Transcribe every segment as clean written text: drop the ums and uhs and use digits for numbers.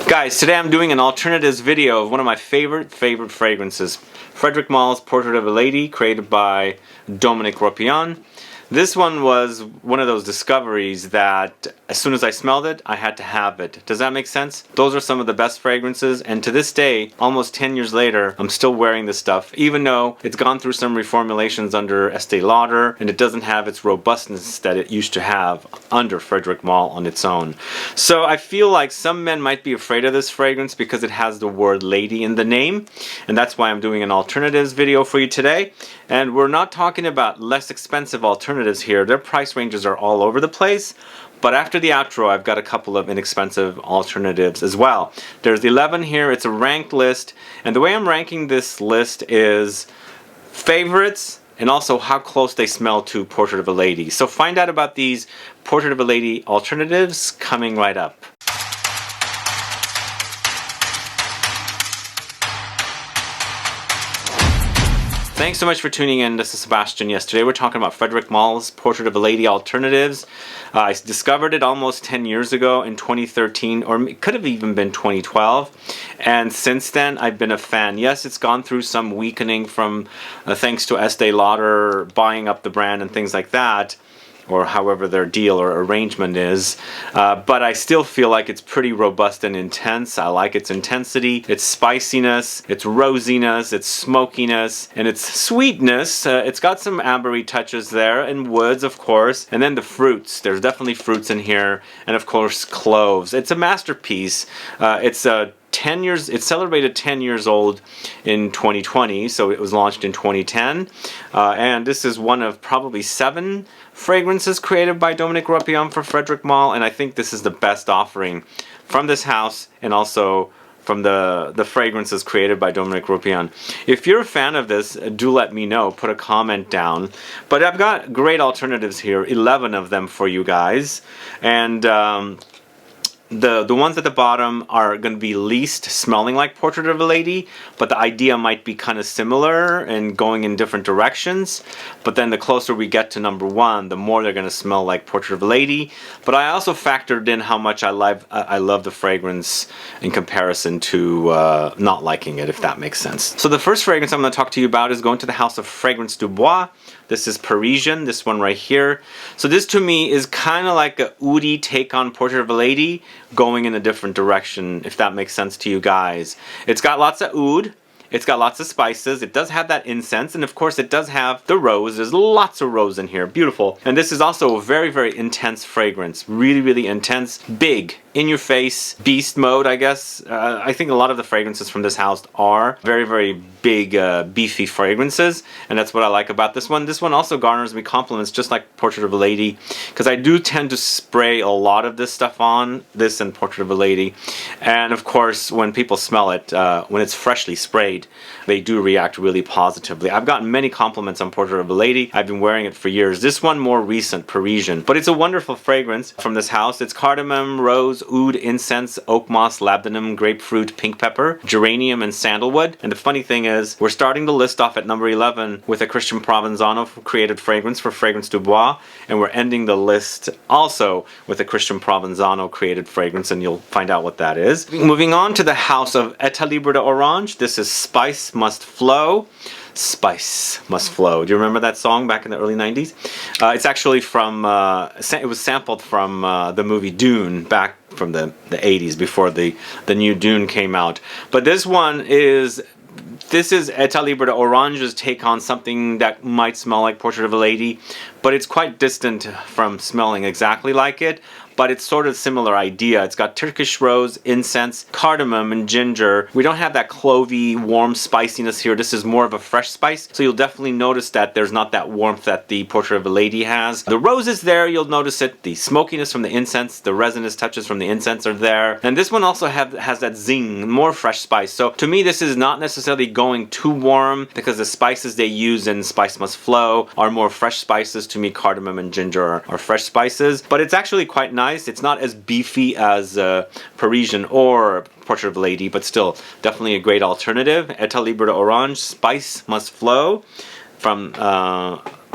Guys, today I'm doing an alternatives video of one of my favorite fragrances. Frederic Malle's Portrait of a Lady, created by Dominique Ropion. This one was one of those discoveries that as soon as I smelled it, I had to have it. Does that make sense? Those are some of the best fragrances, and to this day, almost 10 years later, I'm still wearing this stuff, even though it's gone through some reformulations under Estee Lauder, and it doesn't have its robustness that it used to have under Frederic Malle on its own. So I feel like some men might be afraid of this fragrance because it has the word lady in the name, and that's why I'm doing an alternatives video for you today. And we're not talking about less expensive alternatives here. Their price ranges are all over the place. But after the outro, I've got a couple of inexpensive alternatives as well. There's 11 here. It's a ranked list. And the way I'm ranking this list is favorites and also how close they smell to Portrait of a Lady. So find out about these Portrait of a Lady alternatives coming right up. Thanks so much for tuning in. This is Sebastian. Yes, today we're talking about Frederic Malle's Portrait of a Lady alternatives. I discovered it almost 10 years ago in 2013, or it could have even been 2012. And since then, I've been a fan. Yes, it's gone through some weakening from thanks to Estee Lauder buying up the brand and things like that, or however their deal or arrangement is, but I still feel like it's pretty robust and intense. I like its intensity, its spiciness, its rosiness, its smokiness, and its sweetness. It's got some ambery touches there, and woods, of course, and then the fruits. There's definitely fruits in here, and of course cloves. It's a masterpiece. It celebrated 10 years old in 2020, so it was launched in 2010, and this is one of probably 7 fragrances created by Dominique Ropion for Frederic Malle, and I think this is the best offering from this house and also from the fragrances created by Dominique Ropion. If you're a fan of this, do let me know. Put a comment down. But I've got great alternatives here, 11 of them for you guys, and the ones at the bottom are going to be least smelling like Portrait of a Lady, but the idea might be kind of similar and going in different directions. But then the closer we get to number 1, the more they're going to smell like Portrait of a Lady. But I also factored in how much I love the fragrance in comparison to not liking it, if that makes sense. So the first fragrance I'm going to talk to you about is going to the house of Fragrance du Bois. This is Parisian, this one right here. So this to me is kind of like a oudy take on Portrait of a Lady, going in a different direction, if that makes sense to you guys. It's got lots of oud. It's got lots of spices. It does have that incense, and of course it does have the rose. There's lots of rose in here. Beautiful. And this is also a very, very intense fragrance. Really, really intense. Big. In your face. Beast mode, I guess. I think a lot of the fragrances from this house are very, very big, beefy fragrances, and that's what I like about this one. This one also garners me compliments, just like Portrait of a Lady, because I do tend to spray a lot of this stuff on, this and Portrait of a Lady. And of course, when people smell it, when it's freshly sprayed, they do react really positively. I've gotten many compliments on Portrait of a Lady. I've been wearing it for years. This one more recent, Parisian. But it's a wonderful fragrance from this house. It's cardamom, rose, oud, incense, oakmoss, labdanum, grapefruit, pink pepper, geranium, and sandalwood. And the funny thing is, we're starting the list off at number 11 with a Christian Provenzano created fragrance for Fragrance du Bois, and we're ending the list also with a Christian Provenzano created fragrance, and you'll find out what that is. Moving on to the house of ETAT Libre d'Orange. This is Spice Must Flow. Spice Must Flow. Do you remember that song back in the early 90s? It's actually from, it was sampled from the movie Dune back from the 80s, before the new Dune came out. But this one is, this is ETAT Libre d'Orange's take on something that might smell like Portrait of a Lady, but it's quite distant from smelling exactly like it. But it's sort of similar idea. It's got Turkish rose, incense, cardamom, and ginger. We don't have that clovey, warm spiciness here. This is more of a fresh spice, so you'll definitely notice that there's not that warmth that the Portrait of a Lady has. The rose is there, you'll notice it. The smokiness from the incense, the resinous touches from the incense are there. And this one also has that zing, more fresh spice. So to me, this is not necessarily going too warm, because the spices they use in Spice Must Flow are more fresh spices. To me, cardamom and ginger are fresh spices, but it's actually quite nice. It's not as beefy as Parisian or Portrait of a Lady, but still definitely a great alternative. ETAT Libre d'Orange, Spice Must Flow from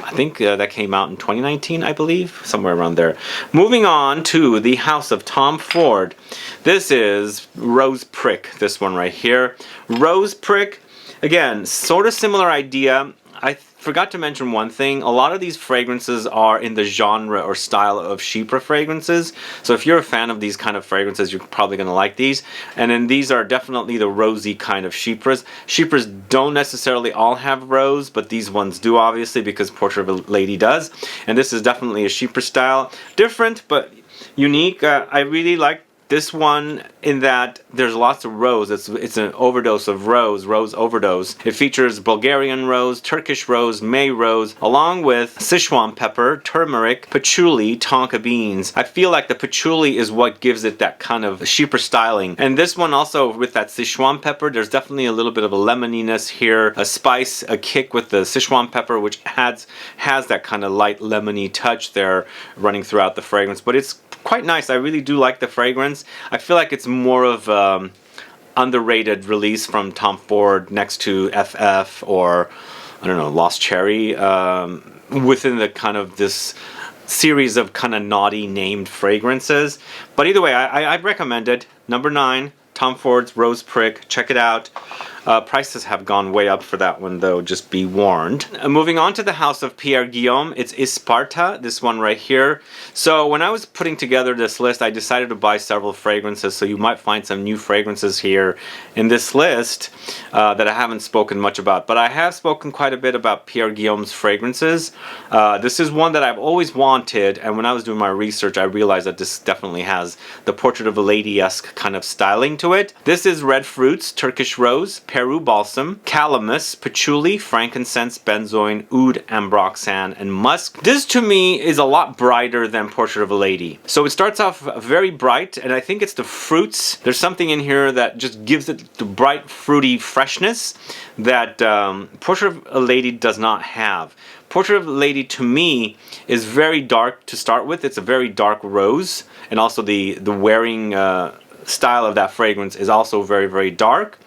I think that came out in 2019, I believe, somewhere around there. Moving on to the House of Tom Ford. This is Rose Prick, this one right here. Rose Prick, again, sort of similar idea. I forgot to mention one thing. A lot of these fragrances are in the genre or style of Chypre fragrances. So if you're a fan of these kind of fragrances, you're probably going to like these. And then these are definitely the rosy kind of Chypres. Chypres don't necessarily all have rose, but these ones do, obviously, because Portrait of a Lady does. And this is definitely a Chypre style. Different, but unique. I really like this one in that there's lots of rose. It's an overdose of rose overdose. It features Bulgarian rose, Turkish rose, May rose, along with Sichuan pepper, turmeric, patchouli, tonka beans. I feel like the patchouli is what gives it that kind of Chypre styling. And this one also, with that Sichuan pepper, there's definitely a little bit of a lemoniness here, a spice, a kick with the Sichuan pepper, which has that kind of light lemony touch there running throughout the fragrance. But it's quite nice. I really do like the fragrance. I feel like it's more of underrated release from Tom Ford next to FF or, I don't know, Lost Cherry, within the kind of this series of kind of naughty named fragrances. But either way, I'd recommend it. Number 9, Tom Ford's Rose Prick. Check it out. Prices have gone way up for that one, though, just be warned. Moving on to the House of Pierre Guillaume, it's Isparta, this one right here. So when I was putting together this list, I decided to buy several fragrances, so you might find some new fragrances here in this list that I haven't spoken much about. But I have spoken quite a bit about Pierre Guillaume's fragrances. This is one that I've always wanted, and when I was doing my research, I realized that this definitely has the Portrait of a Lady-esque kind of styling to it. This is Red Fruits, Turkish Rose, Peru balsam, calamus, patchouli, frankincense, benzoin, oud, ambroxan, and musk. This to me is a lot brighter than Portrait of a Lady. So it starts off very bright, and I think it's the fruits. There's something in here that just gives it the bright, fruity freshness that Portrait of a Lady does not have. Portrait of a Lady to me is very dark to start with. It's a very dark rose, and also the wearing style of that fragrance is also very, very dark.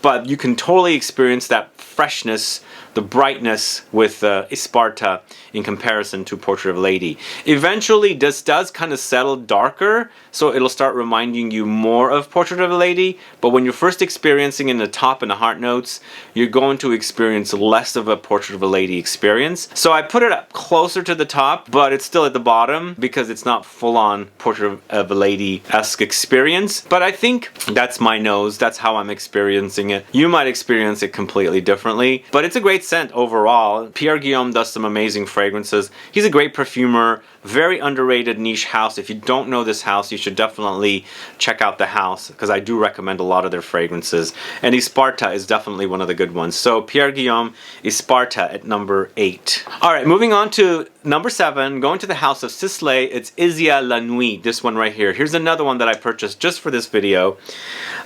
But you can totally experience that freshness, the brightness with Isparta in comparison to Portrait of a Lady. Eventually, this does kind of settle darker, so it'll start reminding you more of Portrait of a Lady, but when you're first experiencing in the top and the heart notes, you're going to experience less of a Portrait of a Lady experience. So I put it up closer to the top, but it's still at the bottom because it's not full-on Portrait of a Lady-esque experience. But I think that's my nose, that's how I'm experiencing it. You might experience it completely differently, but it's a great scent overall. Pierre Guillaume does some amazing fragrances. He's a great perfumer, very underrated niche house. If you don't know this house, you should definitely check out the house, because I do recommend a lot of their fragrances. And Isparta is definitely one of the good ones. So Pierre Guillaume, Isparta at number 8. Alright, moving on to number 7, going to the house of SISLEY, it's IZIA La Nuit, this one right here. Here's another one that I purchased just for this video.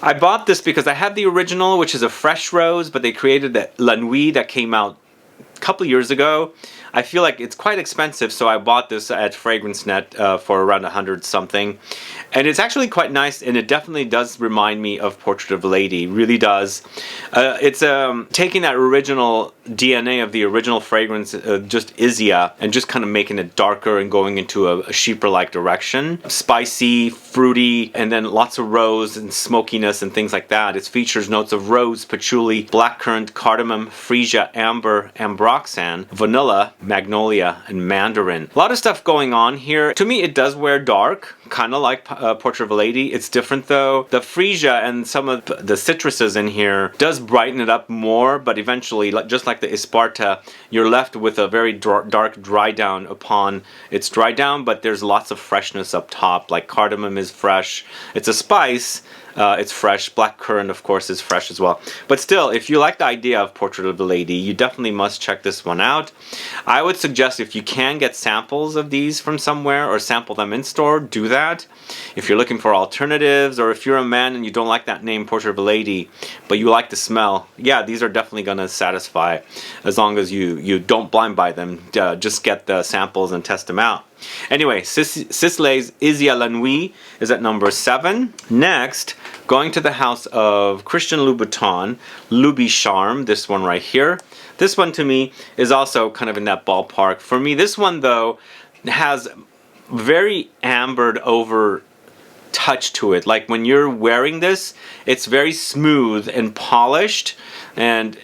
I bought this because I had the original, which is a fresh rose, but they created that La Nuit that came out a couple years ago. I feel like it's quite expensive, so I bought this at FragranceNet for around 100 something. And it's actually quite nice, and it definitely does remind me of Portrait of a Lady, really does. It's taking that original DNA of the original fragrance, just IZIA, and just kind of making it darker and going into a Chypre-like direction. Spicy, fruity, and then lots of rose and smokiness and things like that. It features notes of rose, patchouli, blackcurrant, cardamom, freesia, amber, ambroxan, vanilla, magnolia, and mandarin. A lot of stuff going on here. To me, it does wear dark, kind of like Portrait of a Lady. It's different though. The freesia and some of the citruses in here does brighten it up more, but eventually, just like the Isparta, you're left with a very dark dry down upon its dry down, but there's lots of freshness up top. Like cardamom is fresh. It's a spice. It's fresh. Blackcurrant, of course, is fresh as well. But still, if you like the idea of Portrait of a Lady, you definitely must check this one out. I would suggest if you can get samples of these from somewhere or sample them in store, do that. If you're looking for alternatives, or if you're a man and you don't like that name Portrait of a Lady, but you like the smell, yeah, these are definitely going to satisfy as long as you don't blind buy them. Just get the samples and test them out. Anyway, SISLEY's IZIA La Nuit is at number 7. Next, going to the house of Christian Louboutin, LOUBICHARME, this one right here. This one to me is also kind of in that ballpark. For me, this one though has very ambered over touch to it. Like when you're wearing this, it's very smooth and polished, and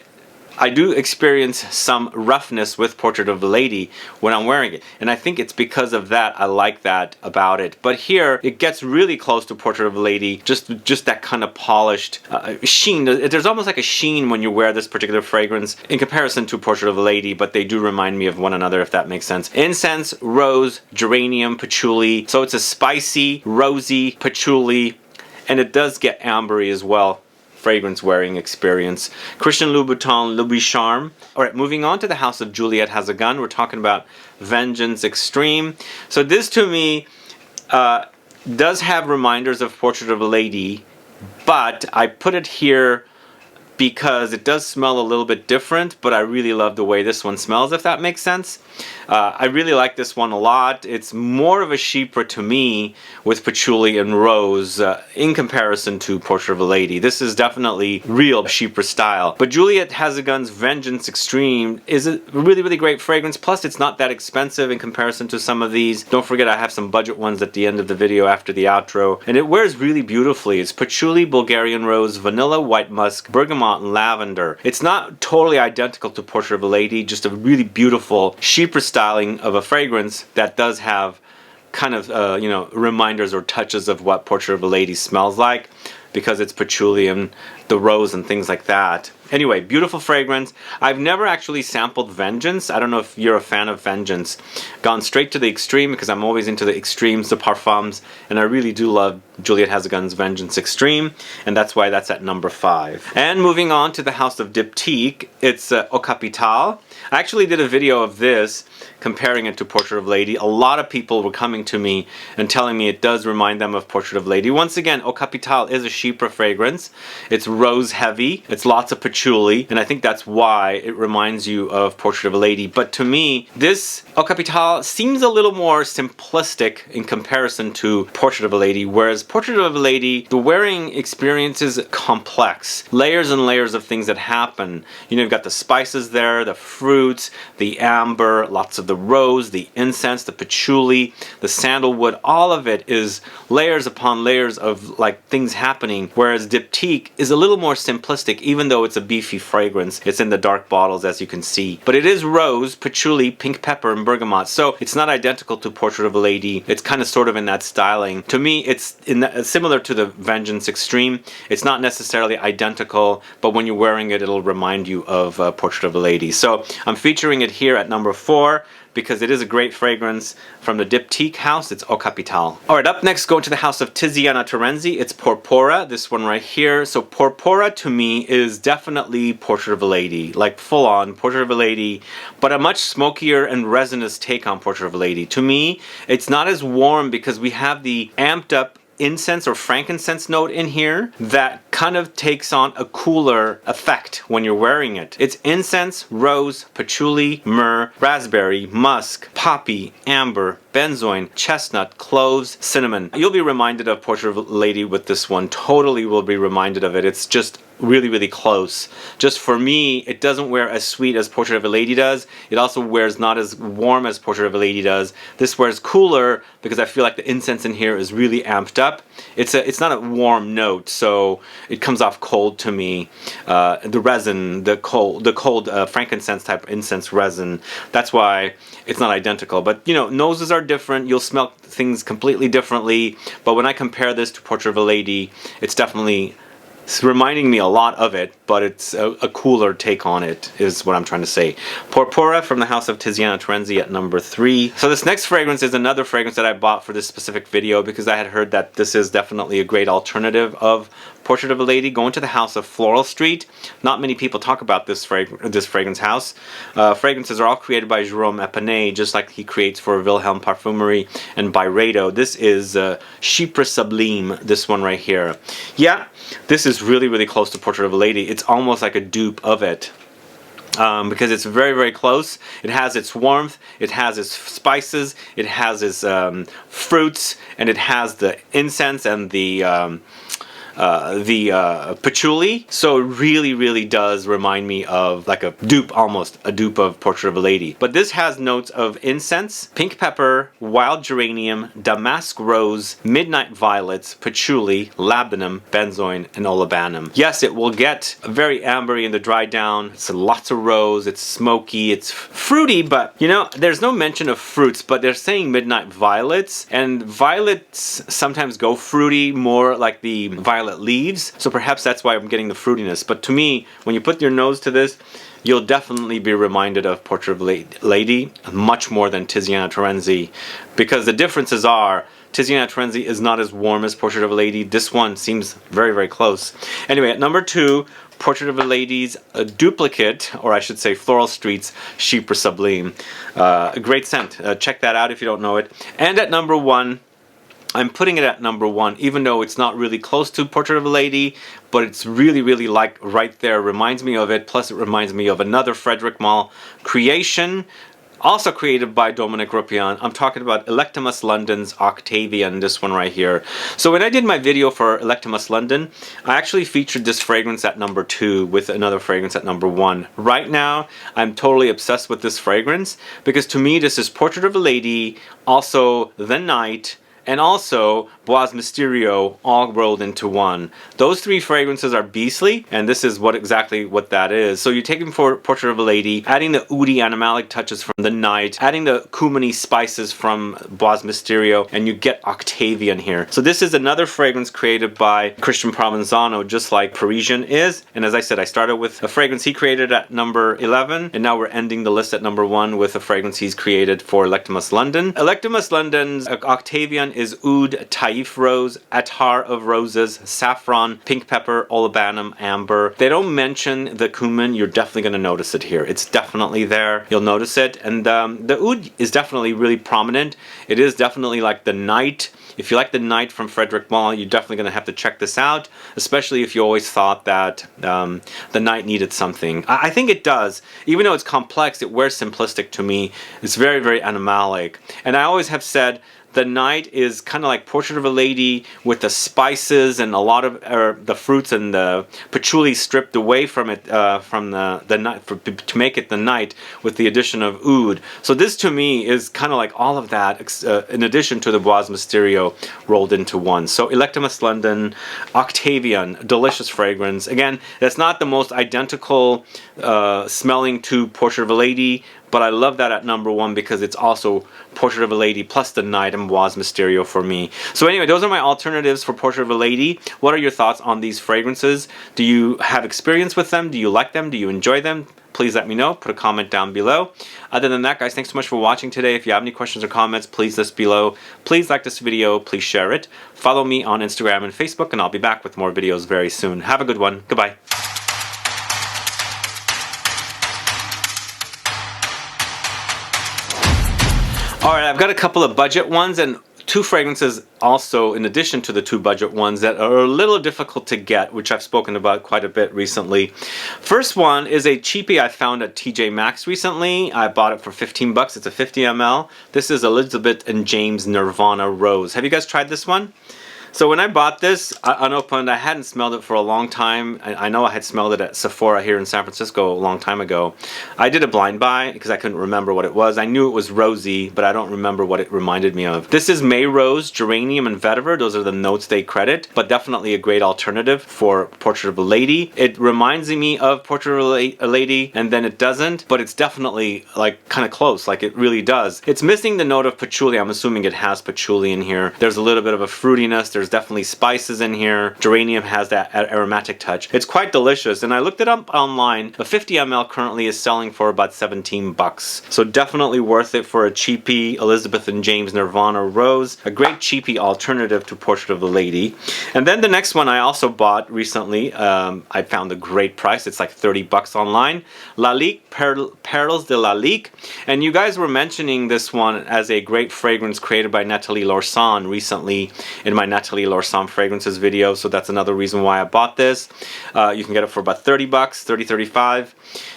I do experience some roughness with Portrait of a Lady when I'm wearing it, and I think it's because of that I like that about it. But here it gets really close to Portrait of a Lady, just that kind of polished sheen. There's almost like a sheen when you wear this particular fragrance in comparison to Portrait of a Lady, but they do remind me of one another, if that makes sense. Incense, rose, geranium, patchouli. So it's a spicy, rosy patchouli, and it does get ambery as well. Fragrance wearing experience. Christian Louboutin, LOUBICHARME. Alright, moving on to the house of Juliet Has a Gun. We're talking about Vengeance Extreme. So this to me does have reminders of Portrait of a Lady, but I put it here because it does smell a little bit different, but I really love the way this one smells, if that makes sense. I really like this one a lot. It's more of a chypre to me with patchouli and rose in comparison to Portrait of a Lady. This is definitely real chypre style. But Juliet Has a Gun's Vengeance Extreme is a really, really great fragrance. Plus, it's not that expensive in comparison to some of these. Don't forget, I have some budget ones at the end of the video after the outro. And it wears really beautifully. It's patchouli, Bulgarian rose, vanilla, white musk, bergamot, and lavender. It's not totally identical to Portrait of a Lady, just a really beautiful chypre styling of a fragrance that does have kind of you know, reminders or touches of what Portrait of a Lady smells like, because it's patchouli and the rose and things like that. Anyway, beautiful fragrance. I've never actually sampled Vengeance. I don't know if you're a fan of Vengeance. Gone straight to the extreme because I'm always into the extremes, the parfums, and I really do love Juliet Has a Gun's Vengeance Extreme, and that's why that's at number 5. And moving on to the house of Diptyque, it's Eau Capitale. I actually did a video of this comparing it to Portrait of a Lady. A lot of people were coming to me and telling me it does remind them of Portrait of a Lady. Once again, Eau Capitale is a chypre fragrance. It's rose heavy, it's lots of patchouli, and I think that's why it reminds you of Portrait of a Lady. But to me, this Eau Capitale seems a little more simplistic in comparison to Portrait of a Lady, whereas Portrait of a Lady, the wearing experience is complex. Layers and layers of things that happen. You know, you've got the spices there, the fruits, the amber, lots of the rose, the incense, the patchouli, the sandalwood. All of it is layers upon layers of like things happening, whereas Diptyque is a little more simplistic, even though it's a beefy fragrance. It's in the dark bottles, as you can see. But it is rose, patchouli, pink pepper, and bergamot. So it's not identical to Portrait of a Lady. It's kind of sort of in that styling. To me, it's similar to the Vengeance Extreme. It's not necessarily identical, but when you're wearing it, it'll remind you of Portrait of a Lady. So I'm featuring it here at number 4 because it is a great fragrance from the Diptyque house. It's Eau Capitale. Alright, up next, going to the house of Tiziana Terenzi. It's Porpora, this one right here. So Porpora to me is definitely Portrait of a Lady, like full on Portrait of a Lady, but a much smokier and resinous take on Portrait of a Lady. To me, it's not as warm because we have the amped up incense or frankincense note in here that kind of takes on a cooler effect when you're wearing it. It's incense, rose, patchouli, myrrh, raspberry, musk, poppy, amber, benzoin, chestnut, cloves, cinnamon. You'll be reminded of Portrait of a Lady with this one. Totally will be reminded of it. It's just really, really close. Just for me, it doesn't wear as sweet as Portrait of a Lady does. It also wears not as warm as Portrait of a Lady does. This wears cooler because I feel like the incense in here is really amped up. It's not a warm note, so it comes off cold to me. The resin, the cold frankincense type incense resin, that's why it's not identical. But you know, noses are different. You'll smell things completely differently. But when I compare this to Portrait of a Lady, it's definitely reminding me a lot of it, but it's a cooler take on it, is what I'm trying to say. Porpora from the house of Tiziana Terenzi at number 3. So this next fragrance is another fragrance that I bought for this specific video because I had heard that this is definitely a great alternative of Portrait of a Lady. Going to the house of Floral Street. Not many people talk about this fragrance house. Fragrances are all created by Jérôme Epinay, just like he creates for Wilhelm Parfumerie and Byredo. This is Chypre Sublime, this one right here. Yeah, this is really, really close to Portrait of a Lady. It's almost like a dupe of it. because it's very, very close. It has its warmth, it has its spices, it has its fruits, and it has the incense and the patchouli. So it really, really does remind me of like a dupe, almost a dupe of Portrait of a Lady. But this has notes of incense, pink pepper, wild geranium, damask rose, midnight violets, patchouli, labdanum, benzoin, and olibanum. Yes, it will get very ambery in the dry down. It's lots of rose, it's smoky, it's fruity, but you know, there's no mention of fruits, but they're saying midnight violets, and violets sometimes go fruity, more like the violet leaves, so perhaps that's why I'm getting the fruitiness. But to me, when you put your nose to this, you'll definitely be reminded of Portrait of a Lady much more than Tiziana Terenzi, because the differences are Tiziana Terenzi is not as warm as Portrait of a Lady. This one seems very, very close. Anyway, at number 2, Portrait of a Lady's duplicate, or I should say Floral Street's Chypre Sublime. A great scent. Check that out if you don't know it. And at number 1, I'm putting it at number 1, even though it's not really close to Portrait of a Lady, but it's really, really like right there. Reminds me of it, plus it reminds me of another Frederic Malle creation, also created by Dominic Rupian. I'm talking about Electimus London's Octavian, this one right here. So when I did my video for Electimus London, I actually featured this fragrance at number 2 with another fragrance at number 1. Right now, I'm totally obsessed with this fragrance because to me, this is Portrait of a Lady, also The Night, and also Bois Mysterio, all rolled into one. Those 3 fragrances are beastly, and this is exactly what that is. So you're taking for Portrait of a Lady, adding the oudi animalic touches from The Night, adding the cuminy spices from Bois Mysterio, and you get Octavian here. So this is another fragrance created by Christian Provenzano, just like Parisian is. And as I said, I started with a fragrance he created at number 11, and now we're ending the list at number 1 with a fragrance he's created for Electimus London. Electimus London's Octavian is oud, taif rose, attar of roses, saffron, pink pepper, olibanum, amber. They don't mention the cumin. You're definitely going to notice it here. It's definitely there. You'll notice it. And the oud is definitely really prominent. It is definitely like The Night. If you like The Night from Frederic Malle, you're definitely going to have to check this out, especially if you always thought that The Night needed something. I think it does. Even though it's complex, it wears simplistic to me. It's very, very animalic. And I always have said The Night is kind of like Portrait of a Lady with the spices and a lot of the fruits and the patchouli stripped away from it, from the night, to make it The Night with the addition of oud. So this to me is kind of like all of that in addition to the Bois Mysterio rolled into one. So Electimus London, Octavian, delicious fragrance. Again, that's not the most identical smelling to Portrait of a Lady, but I love that at number 1 because it's also Portrait of a Lady plus The Night and Bois Mysterio for me. So anyway, those are my alternatives for Portrait of a Lady. What are your thoughts on these fragrances? Do you have experience with them? Do you like them? Do you enjoy them? Please let me know. Put a comment down below. Other than that, guys, thanks so much for watching today. If you have any questions or comments, please list below. Please like this video. Please share it. Follow me on Instagram and Facebook, and I'll be back with more videos very soon. Have a good one. Goodbye. Alright, I've got a couple of budget ones and 2 fragrances also in addition to the 2 budget ones that are a little difficult to get, which I've spoken about quite a bit recently. First one is a cheapie I found at TJ Maxx recently. I bought it for 15 bucks. It's a 50 ml. This is Elizabeth and James Nirvana Rose. Have you guys tried this one? So when I bought this unopened, I hadn't smelled it for a long time. I know I had smelled it at Sephora here in San Francisco a long time ago. I did a blind buy because I couldn't remember what it was. I knew it was rosy, but I don't remember what it reminded me of. This is May Rose, Geranium, and Vetiver. Those are the notes they credit, but definitely a great alternative for Portrait of a Lady. It reminds me of Portrait of a Lady, and then it doesn't, but it's definitely like kind of close, like it really does. It's missing the note of patchouli. I'm assuming it has patchouli in here. There's a little bit of a fruitiness. There's definitely spices in here. Geranium has that aromatic touch. It's quite delicious, and I looked it up online. A 50 ml currently is selling for about 17 bucks. So definitely worth it for a cheapie Elizabeth and James Nirvana Rose. A great cheapie alternative to Portrait of a Lady. And then the next one I also bought recently. I found a great price. It's like 30 bucks online. Lalique, Perles de Lalique. And you guys were mentioning this one as a great fragrance created by Nathalie Lorsan recently in my Nathalie Naturally L'Ourson fragrances video, so that's another reason why I bought this. You can get it for about 30 bucks, 35.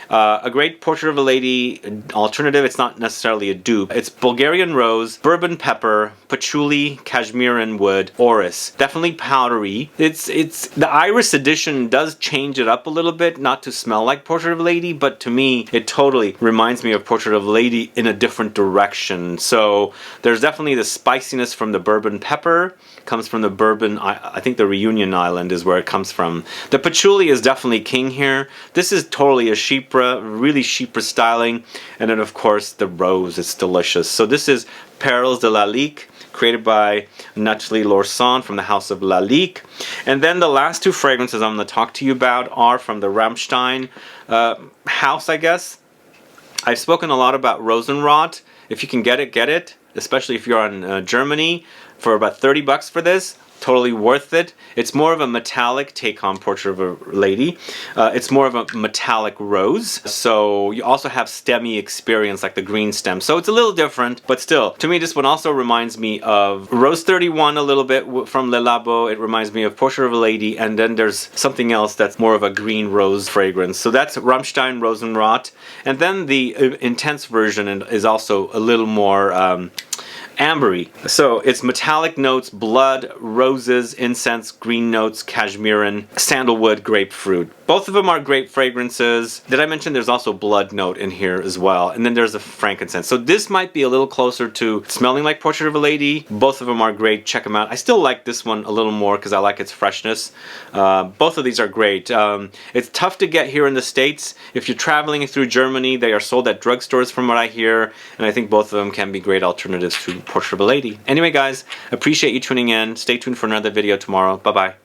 A great Portrait of a Lady alternative. It's not necessarily a dupe. It's Bulgarian rose, bourbon pepper, patchouli, cashmeran wood, orris. Definitely powdery. It's the iris edition does change it up a little bit, not to smell like Portrait of a Lady, but to me it totally reminds me of Portrait of a Lady in a different direction. So there's definitely the spiciness from the bourbon pepper. Comes from the bourbon, I think the Reunion Island is where it comes from. The patchouli is definitely king here. This is totally a chypre, really chypre styling. And then of course the rose, it's delicious. So this is Perles de Lalique, created by Naturally L'Ourson from the house of Lalique. And then the last two fragrances I'm going to talk to you about are from the Rammstein house, I guess. I've spoken a lot about Rosenrot. If you can get it, get it. Especially if you're in Germany, for about 30 bucks for this. Totally worth it. It's more of a metallic take on Portrait of a Lady. It's more of a metallic rose. So you also have stemmy experience like the green stem. So it's a little different, but still, to me this one also reminds me of Rose 31 a little bit from Le Labo. It reminds me of Portrait of a Lady, and then there's something else that's more of a green rose fragrance. So that's Rammstein Rosenrot. And then the intense version is also a little more ambery. So it's metallic notes, blood, roses, incense, green notes, cashmeran, sandalwood, grapefruit. Both of them are great fragrances. Did I mention there's also blood note in here as well? And then there's a frankincense. So this might be a little closer to smelling like Portrait of a Lady. Both of them are great. Check them out. I still like this one a little more because I like its freshness. Both of these are great. It's tough to get here in the States. If you're traveling through Germany, they are sold at drugstores from what I hear. And I think both of them can be great alternatives to Portrait of a Lady. Anyway guys, appreciate you tuning in. Stay tuned for another video tomorrow. Bye bye.